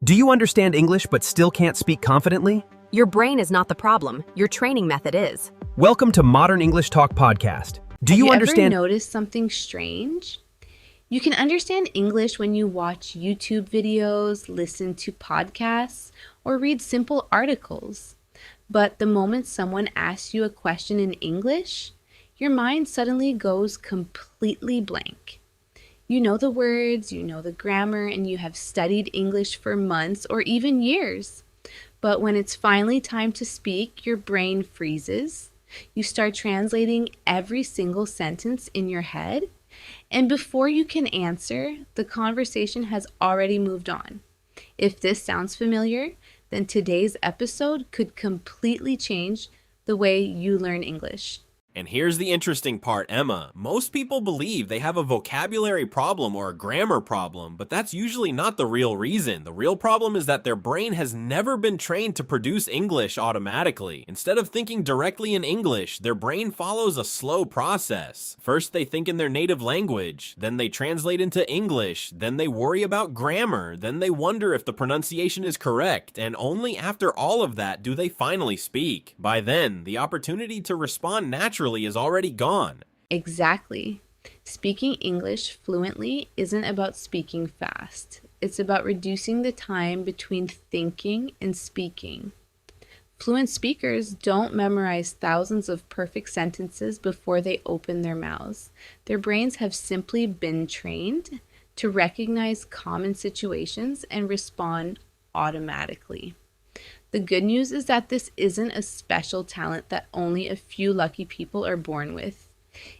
Do you understand English but still can't speak confidently? Your brain is not the problem. Your training method is. Welcome to Modern English Talk Podcast. Do you understand? Ever noticed something strange? You can understand English when you watch YouTube videos, listen to podcasts, or read simple articles. But the moment someone asks you a question in English, your mind suddenly goes completely blank. You know the words, you know the grammar, and you have studied English for months or even years. But when it's finally time to speak, your brain freezes. You start translating every single sentence in your head, and before you can answer, the conversation has already moved on. If this sounds familiar, then today's episode could completely change the way you learn English. And here's the interesting part, Emma. Most people believe they have a vocabulary problem or a grammar problem, but that's usually not the real reason. The real problem is that their brain has never been trained to produce English automatically. Instead of thinking directly in English, their brain follows a slow process. First, they think in their native language, then they translate into English, then they worry about grammar, then they wonder if the pronunciation is correct, and only after all of that do they finally speak. By then, the opportunity to respond naturally is already gone. Exactly. Speaking English fluently isn't about speaking fast. It's about reducing the time between thinking and speaking. Fluent speakers don't memorize thousands of perfect sentences before they open their mouths. Their brains have simply been trained to recognize common situations and respond automatically. The good news is that this isn't a special talent that only a few lucky people are born with.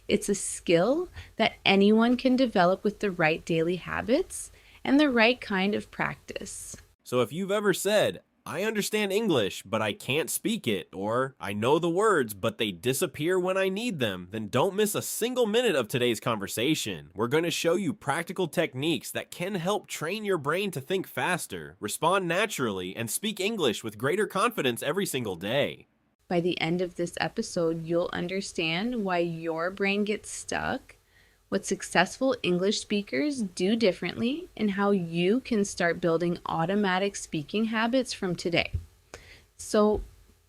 It's a skill that anyone can develop with the right daily habits and the right kind of practice. So if you've ever said, I understand English, but I can't speak it, or I know the words, but they disappear when I need them, then don't miss a single minute of today's conversation. We're going to show you practical techniques that can help train your brain to think faster, respond naturally, and speak English with greater confidence every single day. By the end of this episode, you'll understand why your brain gets stuck, what successful English speakers do differently, and how you can start building automatic speaking habits from today. So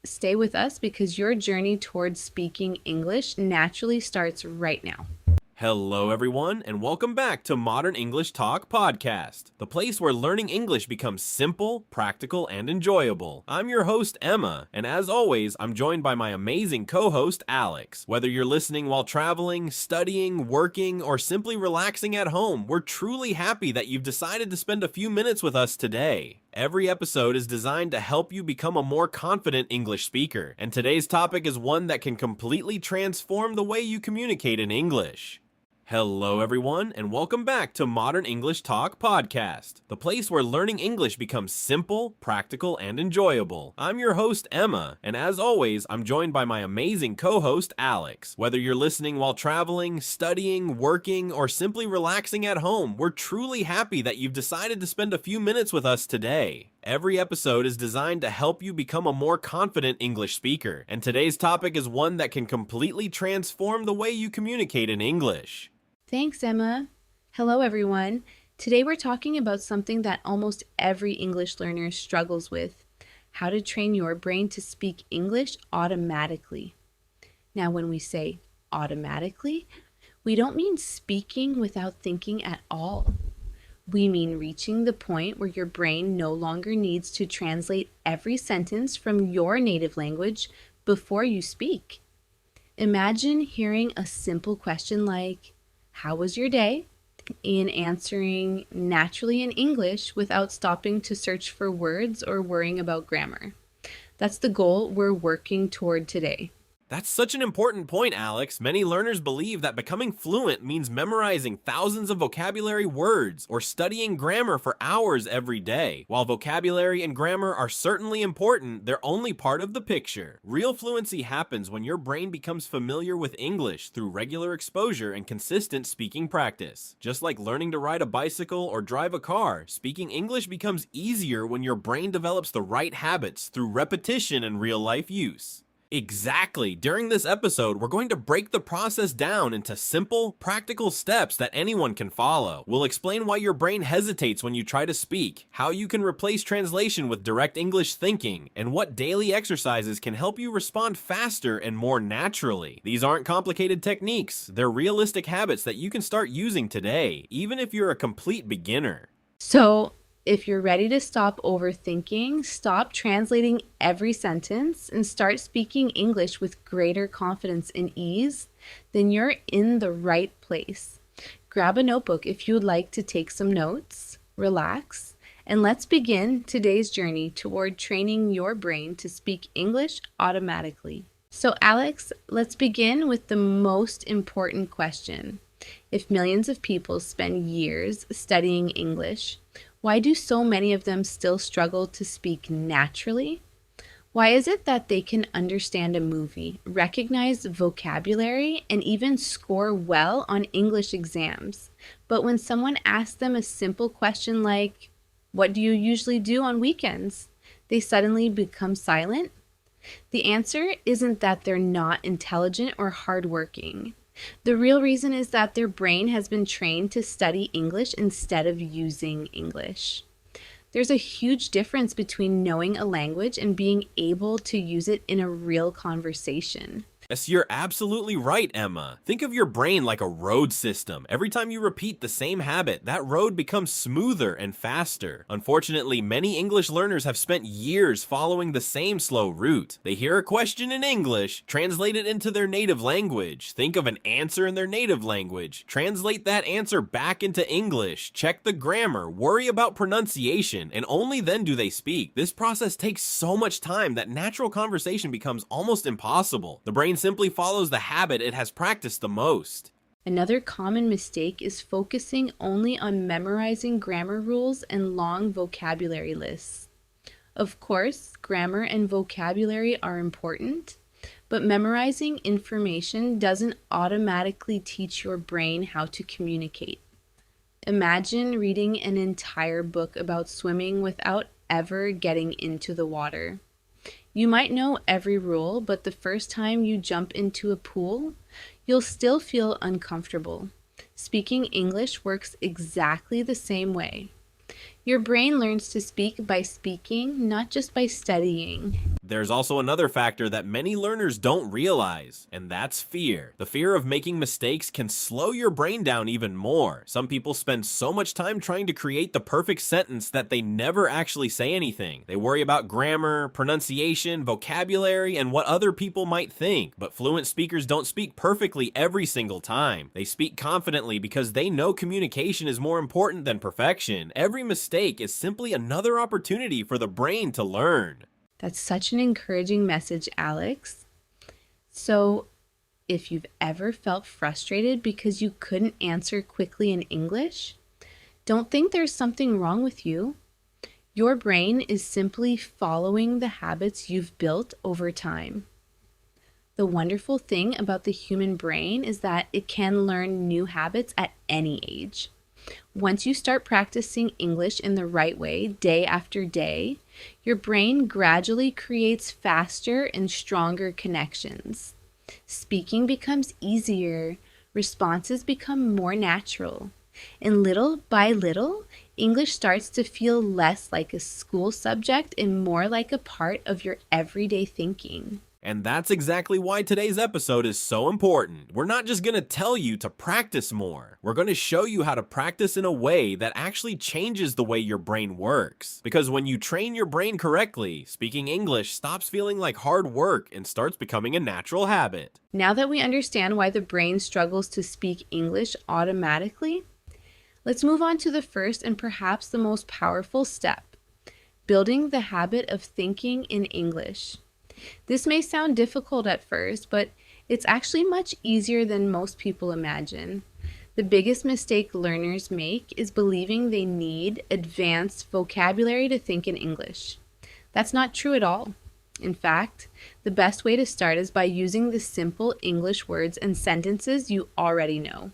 stay with us because your journey towards speaking English naturally starts right now. Hello everyone, and welcome back to Modern English Talk Podcast, the place where learning English becomes simple, practical, and enjoyable. I'm your host, Emma, and as always, I'm joined by my amazing co-host, Alex. Whether you're listening while traveling, studying, working, or simply relaxing at home, we're truly happy that you've decided to spend a few minutes with us today. Every episode is designed to help you become a more confident English speaker, and today's topic is one that can completely transform the way you communicate in English. Hello everyone, and welcome back to Modern English Talk Podcast, the place where learning English becomes simple, practical, and enjoyable. I'm your host, Emma, and as always, I'm joined by my amazing co-host, Alex. Whether you're listening while traveling, studying, working, or simply relaxing at home, we're truly happy that you've decided to spend a few minutes with us today. Every episode is designed to help you become a more confident English speaker, and today's topic is one that can completely transform the way you communicate in English. Thanks, Emma. Hello, everyone. Today we're talking about something that almost every English learner struggles with: how to train your brain to speak English automatically. Now, when we say automatically, we don't mean speaking without thinking at all. We mean reaching the point where your brain no longer needs to translate every sentence from your native language before you speak. Imagine hearing a simple question like, "How was your day?" and answering naturally in English without stopping to search for words or worrying about grammar. That's the goal we're working toward today. That's such an important point, Alex. Many learners believe that becoming fluent means memorizing thousands of vocabulary words or studying grammar for hours every day. While vocabulary and grammar are certainly important, they're only part of the picture. Real fluency happens when your brain becomes familiar with English through regular exposure and consistent speaking practice. Just like learning to ride a bicycle or drive a car, speaking English becomes easier when your brain develops the right habits through repetition and real-life use. Exactly. During this episode, we're going to break the process down into simple, practical steps that anyone can follow. We'll explain why your brain hesitates when you try to speak, how you can replace translation with direct English thinking, and what daily exercises can help you respond faster and more naturally. These aren't complicated techniques. They're realistic habits that you can start using today, even if you're a complete beginner. So, if you're ready to stop overthinking, stop translating every sentence, and start speaking English with greater confidence and ease, then you're in the right place. Grab a notebook if you would like to take some notes, relax, and let's begin today's journey toward training your brain to speak English automatically. So, Alex, let's begin with the most important question. If millions of people spend years studying English, why do so many of them still struggle to speak naturally? Why is it that they can understand a movie, recognize vocabulary, and even score well on English exams? But when someone asks them a simple question like, "What do you usually do on weekends?" they suddenly become silent? The answer isn't that they're not intelligent or hardworking. The real reason is that their brain has been trained to study English instead of using English. There's a huge difference between knowing a language and being able to use it in a real conversation. Yes, you're absolutely right, Emma. Think of your brain like a road system. Every time you repeat the same habit, that road becomes smoother and faster. Unfortunately, many English learners have spent years following the same slow route. They hear a question in English, translate it into their native language, think of an answer in their native language, translate that answer back into English, check the grammar, worry about pronunciation, and only then do they speak. This process takes so much time that natural conversation becomes almost impossible. The brain simply follows the habit it has practiced the most. Another common mistake is focusing only on memorizing grammar rules and long vocabulary lists. Of course, grammar and vocabulary are important, but memorizing information doesn't automatically teach your brain how to communicate. Imagine reading an entire book about swimming without ever getting into the water. You might know every rule, but the first time you jump into a pool, you'll still feel uncomfortable. Speaking English works exactly the same way. Your brain learns to speak by speaking, not just by studying. There's also another factor that many learners don't realize, and that's fear. The fear of making mistakes can slow your brain down even more. Some people spend so much time trying to create the perfect sentence that they never actually say anything. They worry about grammar, pronunciation, vocabulary, and what other people might think. But fluent speakers don't speak perfectly every single time. They speak confidently because they know communication is more important than perfection. Every mistake is simply another opportunity for the brain to learn. That's such an encouraging message, Alex. So, if you've ever felt frustrated because you couldn't answer quickly in English, don't think there's something wrong with you. Your brain is simply following the habits you've built over time. The wonderful thing about the human brain is that it can learn new habits at any age. Once you start practicing English in the right way, day after day, your brain gradually creates faster and stronger connections. Speaking becomes easier, responses become more natural, and little by little, English starts to feel less like a school subject and more like a part of your everyday thinking. And that's exactly why today's episode is so important. We're not just going to tell you to practice more. We're going to show you how to practice in a way that actually changes the way your brain works. Because when you train your brain correctly, speaking English stops feeling like hard work and starts becoming a natural habit. Now that we understand why the brain struggles to speak English automatically, let's move on to the first and perhaps the most powerful step, building the habit of thinking in English. This may sound difficult at first, but it's actually much easier than most people imagine. The biggest mistake learners make is believing they need advanced vocabulary to think in English. That's not true at all. In fact, the best way to start is by using the simple English words and sentences you already know.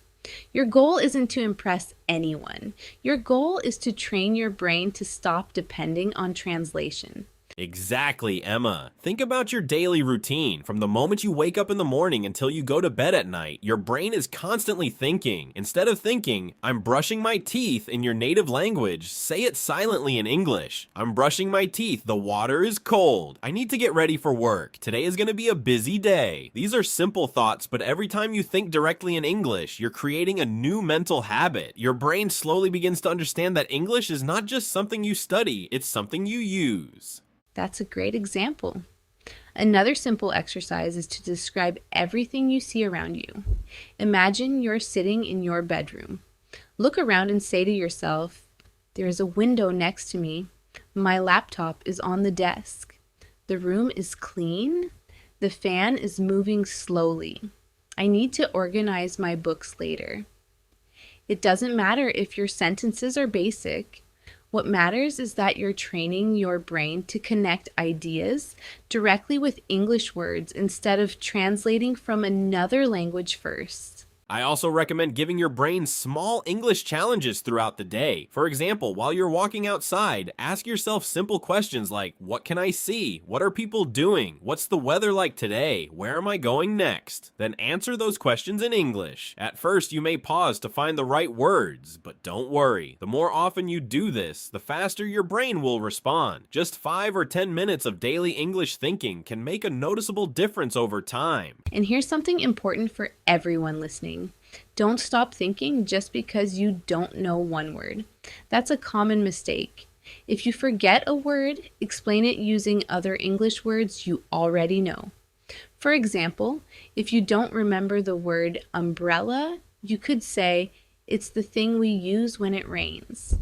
Your goal isn't to impress anyone. Your goal is to train your brain to stop depending on translation. Exactly, Emma. Think about your daily routine. From the moment you wake up in the morning until you go to bed at night, your brain is constantly thinking. Instead of thinking, I'm brushing my teeth in your native language, say it silently in English. I'm brushing my teeth. The water is cold. I need to get ready for work. Today is going to be a busy day. These are simple thoughts, but every time you think directly in English, you're creating a new mental habit. Your brain slowly begins to understand that English is not just something you study, it's something you use. That's a great example. Another simple exercise is to describe everything you see around you. Imagine you're sitting in your bedroom. Look around and say to yourself, there is a window next to me. My laptop is on the desk. The room is clean. The fan is moving slowly. I need to organize my books later. It doesn't matter if your sentences are basic. What matters is that you're training your brain to connect ideas directly with English words instead of translating from another language first. I also recommend giving your brain small English challenges throughout the day. For example, while you're walking outside, ask yourself simple questions like, what can I see? What are people doing? What's the weather like today? Where am I going next? Then answer those questions in English. At first, you may pause to find the right words, but don't worry. The more often you do this, the faster your brain will respond. Just 5 or 10 minutes of daily English thinking can make a noticeable difference over time. And here's something important for everyone listening. Don't stop thinking just because you don't know one word. That's a common mistake. If you forget a word, explain it using other English words you already know. For example, if you don't remember the word umbrella, you could say, it's the thing we use when it rains.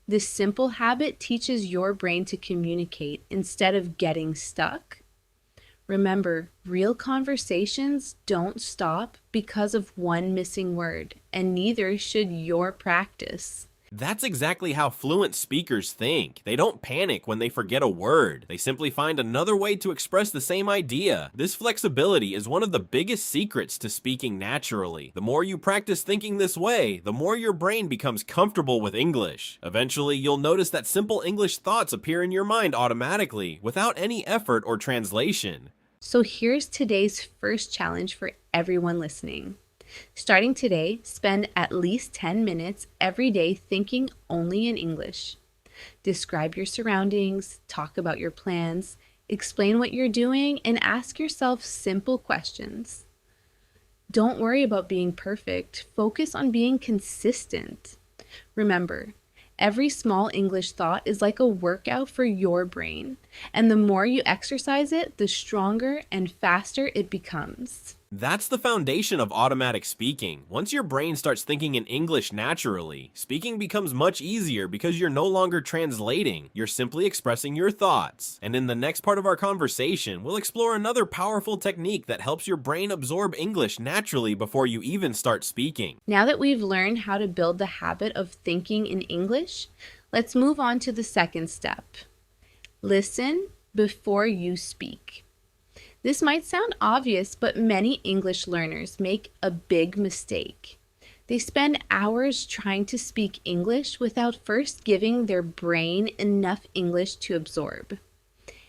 This simple habit teaches your brain to communicate instead of getting stuck. Remember, real conversations don't stop because of one missing word, and neither should your practice. That's exactly how fluent speakers think. They don't panic when they forget a word. They simply find another way to express the same idea. This flexibility is one of the biggest secrets to speaking naturally. The more you practice thinking this way, the more your brain becomes comfortable with English. Eventually, you'll notice that simple English thoughts appear in your mind automatically, without any effort or translation. So here's today's first challenge for everyone listening. Starting today, spend at least 10 minutes every day thinking only in English. Describe your surroundings, talk about your plans, explain what you're doing, and ask yourself simple questions. Don't worry about being perfect. Focus on being consistent. Remember, every small English thought is like a workout for your brain, and the more you exercise it, the stronger and faster it becomes. That's the foundation of automatic speaking. Once your brain starts thinking in English naturally, speaking becomes much easier because you're no longer translating, you're simply expressing your thoughts. And in the next part of our conversation, we'll explore another powerful technique that helps your brain absorb English naturally before you even start speaking. Now that we've learned how to build the habit of thinking in English, let's move on to the second step. Listen before you speak. This might sound obvious, but many English learners make a big mistake. They spend hours trying to speak English without first giving their brain enough English to absorb.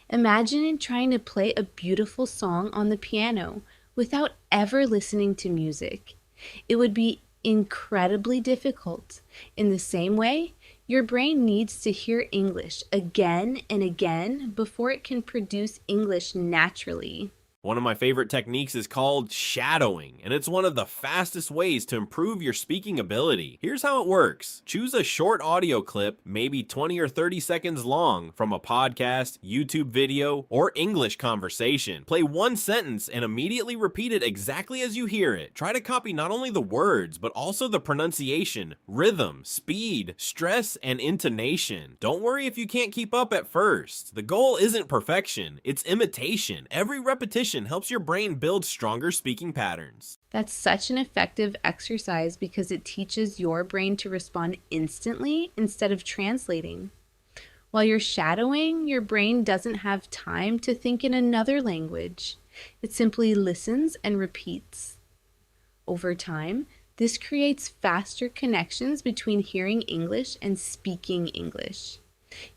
Imagine trying to play a beautiful song on the piano without ever listening to music. It would be incredibly difficult. In the same way, your brain needs to hear English again and again before it can produce English naturally. One of my favorite techniques is called shadowing, and it's one of the fastest ways to improve your speaking ability. Here's how it works. Choose a short audio clip, maybe 20 or 30 seconds long, from a podcast, YouTube video, or English conversation. Play one sentence and immediately repeat it exactly as you hear it. Try to copy not only the words, but also the pronunciation, rhythm, speed, stress, and intonation. Don't worry if you can't keep up at first. The goal isn't perfection, it's imitation. Every repetition helps your brain build stronger speaking patterns. That's such an effective exercise because it teaches your brain to respond instantly instead of translating. While you're shadowing, your brain doesn't have time to think in another language. It simply listens and repeats. Over time, this creates faster connections between hearing English and speaking English.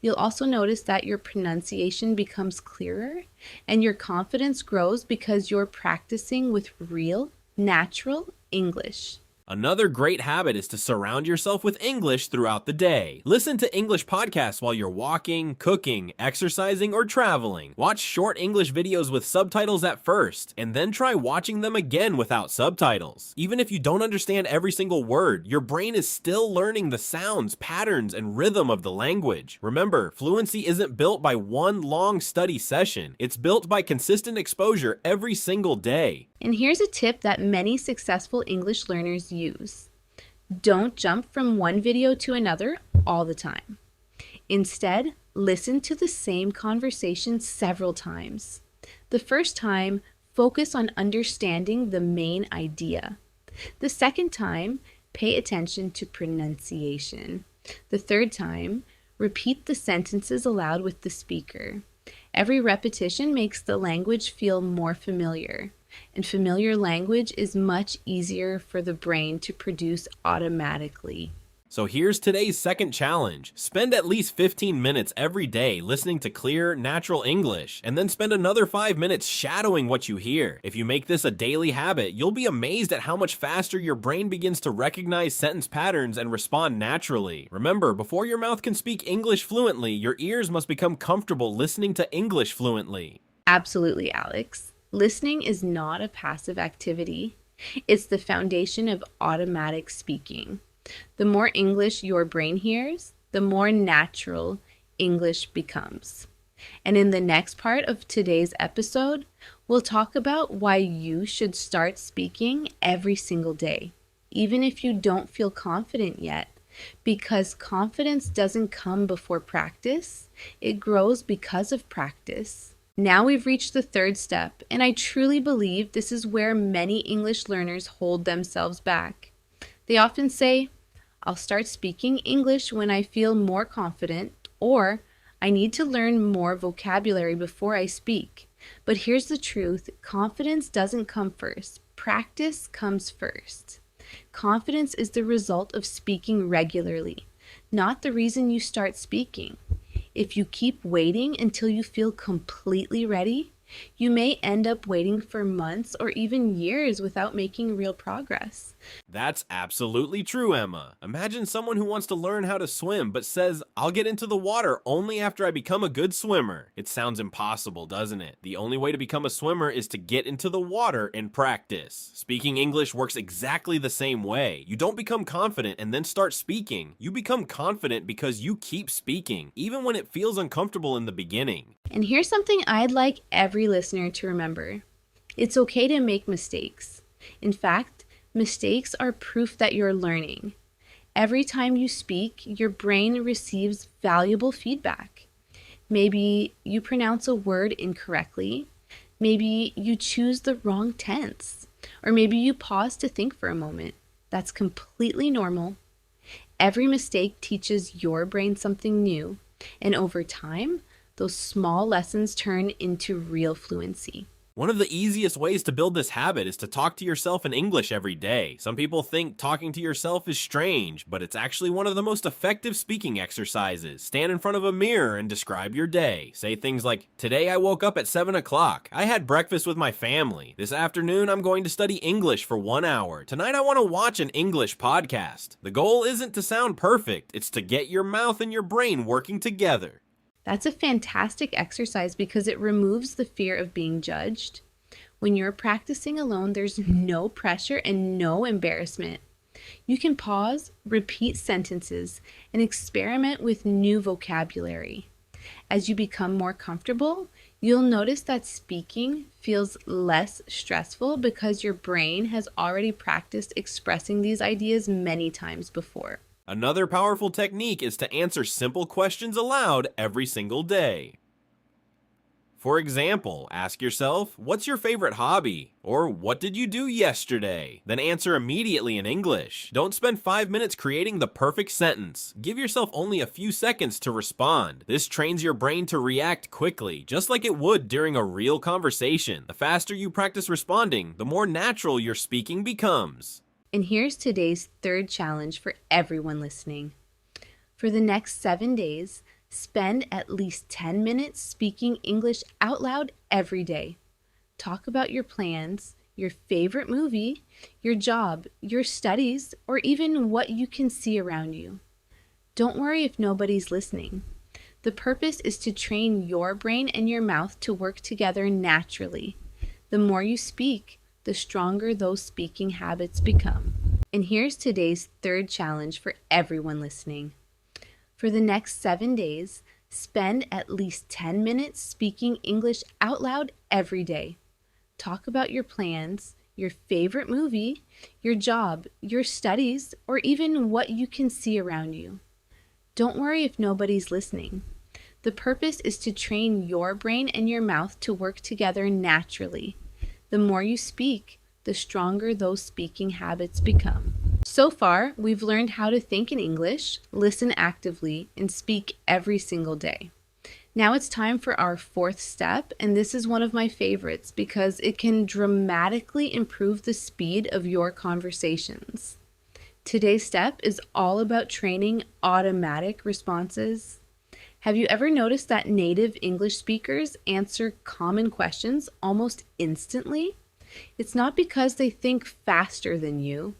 You'll also notice that your pronunciation becomes clearer and your confidence grows because you're practicing with real, natural English. Another great habit is to surround yourself with English throughout the day. Listen to English podcasts while you're walking, cooking, exercising, or traveling. Watch short English videos with subtitles at first, and then try watching them again without subtitles. Even if you don't understand every single word, your brain is still learning the sounds, patterns, and rhythm of the language. Remember, fluency isn't built by one long study session. It's built by consistent exposure every single day. And here's a tip that many successful English learners use. Don't jump from one video to another all the time. Instead, listen to the same conversation several times. The first time, focus on understanding the main idea. The second time, pay attention to pronunciation. The third time, repeat the sentences aloud with the speaker. Every repetition makes the language feel more familiar. And familiar language is much easier for the brain to produce automatically. So here's today's second challenge. Spend at least 15 minutes every day listening to clear, natural English, and then spend another 5 minutes shadowing what you hear. If you make this a daily habit, you'll be amazed at how much faster your brain begins to recognize sentence patterns and respond naturally. Remember, before your mouth can speak English fluently, your ears must become comfortable listening to English fluently. Absolutely, Alex. Listening is not a passive activity. It's the foundation of automatic speaking. The more English your brain hears, the more natural English becomes. And in the next part of today's episode, we'll talk about why you should start speaking every single day, even if you don't feel confident yet, because confidence doesn't come before practice, it grows because of practice. Now we've reached the third step, and I truly believe this is where many English learners hold themselves back. They often say, I'll start speaking English when I feel more confident, or I need to learn more vocabulary before I speak. But here's the truth, confidence doesn't come first. Practice comes first. Confidence is the result of speaking regularly, not the reason you start speaking. If you keep waiting until you feel completely ready, you may end up waiting for months or even years without making real progress. That's absolutely true, Emma. Imagine someone who wants to learn how to swim but says, I'll get into the water only after I become a good swimmer. It sounds impossible, doesn't it? The only way to become a swimmer is to get into the water and practice. Speaking English works exactly the same way. You don't become confident and then start speaking. You become confident because you keep speaking, even when it feels uncomfortable in the beginning. And here's something I'd like every listener to remember. It's okay to make mistakes. In fact, mistakes are proof that you're learning. Every time you speak, your brain receives valuable feedback. Maybe you pronounce a word incorrectly. Maybe you choose the wrong tense. Or maybe you pause to think for a moment. That's completely normal. Every mistake teaches your brain something new. And over time, those small lessons turn into real fluency. One of the easiest ways to build this habit is to talk to yourself in English every day. Some people think talking to yourself is strange, but it's actually one of the most effective speaking exercises. Stand in front of a mirror and describe your day. Say things like, today I woke up at 7 o'clock. I had breakfast with my family. This afternoon I'm going to study English for 1 hour. Tonight I want to watch an English podcast. The goal isn't to sound perfect, it's to get your mouth and your brain working together. That's a fantastic exercise because it removes the fear of being judged. When you're practicing alone, there's no pressure and no embarrassment. You can pause, repeat sentences, and experiment with new vocabulary. As you become more comfortable, you'll notice that speaking feels less stressful because your brain has already practiced expressing these ideas many times before. Another powerful technique is to answer simple questions aloud every single day. For example, ask yourself, what's your favorite hobby? Or what did you do yesterday? Then answer immediately in English. Don't spend 5 minutes creating the perfect sentence. Give yourself only a few seconds to respond. This trains your brain to react quickly, just like it would during a real conversation. The faster you practice responding, the more natural your speaking becomes. And here's today's third challenge for everyone listening. For the next 7 days, Spend at least 10 minutes speaking English out loud every day. Talk about your plans, your favorite movie, your job, your studies, or even what you can see around you. Don't worry if nobody's listening. The purpose is to train your brain and your mouth to work together naturally. The more you speak, the stronger those speaking habits become. And here's today's third challenge for everyone listening. For the next 7 days, spend at least 10 minutes speaking English out loud every day. Talk about your plans, your favorite movie, your job, your studies, or even what you can see around you. Don't worry if nobody's listening. The purpose is to train your brain and your mouth to work together naturally. The more you speak, the stronger those speaking habits become. So far, we've learned how to think in English, listen actively, and speak every single day. Now it's time for our fourth step, and this is one of my favorites because it can dramatically improve the speed of your conversations. Today's step is all about training automatic responses. Have you ever noticed that native English speakers answer common questions almost instantly? It's not because they think faster than you.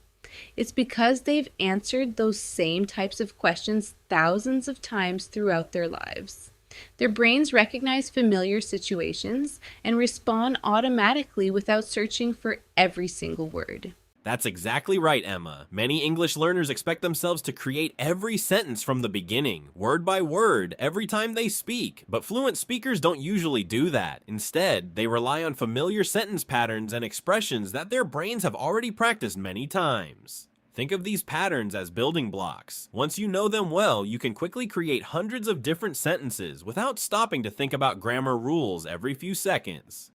It's because they've answered those same types of questions thousands of times throughout their lives. Their brains recognize familiar situations and respond automatically without searching for every single word. That's exactly right, Emma. Many English learners expect themselves to create every sentence from the beginning, word by word, every time they speak. But fluent speakers don't usually do that. Instead, they rely on familiar sentence patterns and expressions that their brains have already practiced many times. Think of these patterns as building blocks. Once you know them well, you can quickly create hundreds of different sentences without stopping to think about grammar rules every few seconds.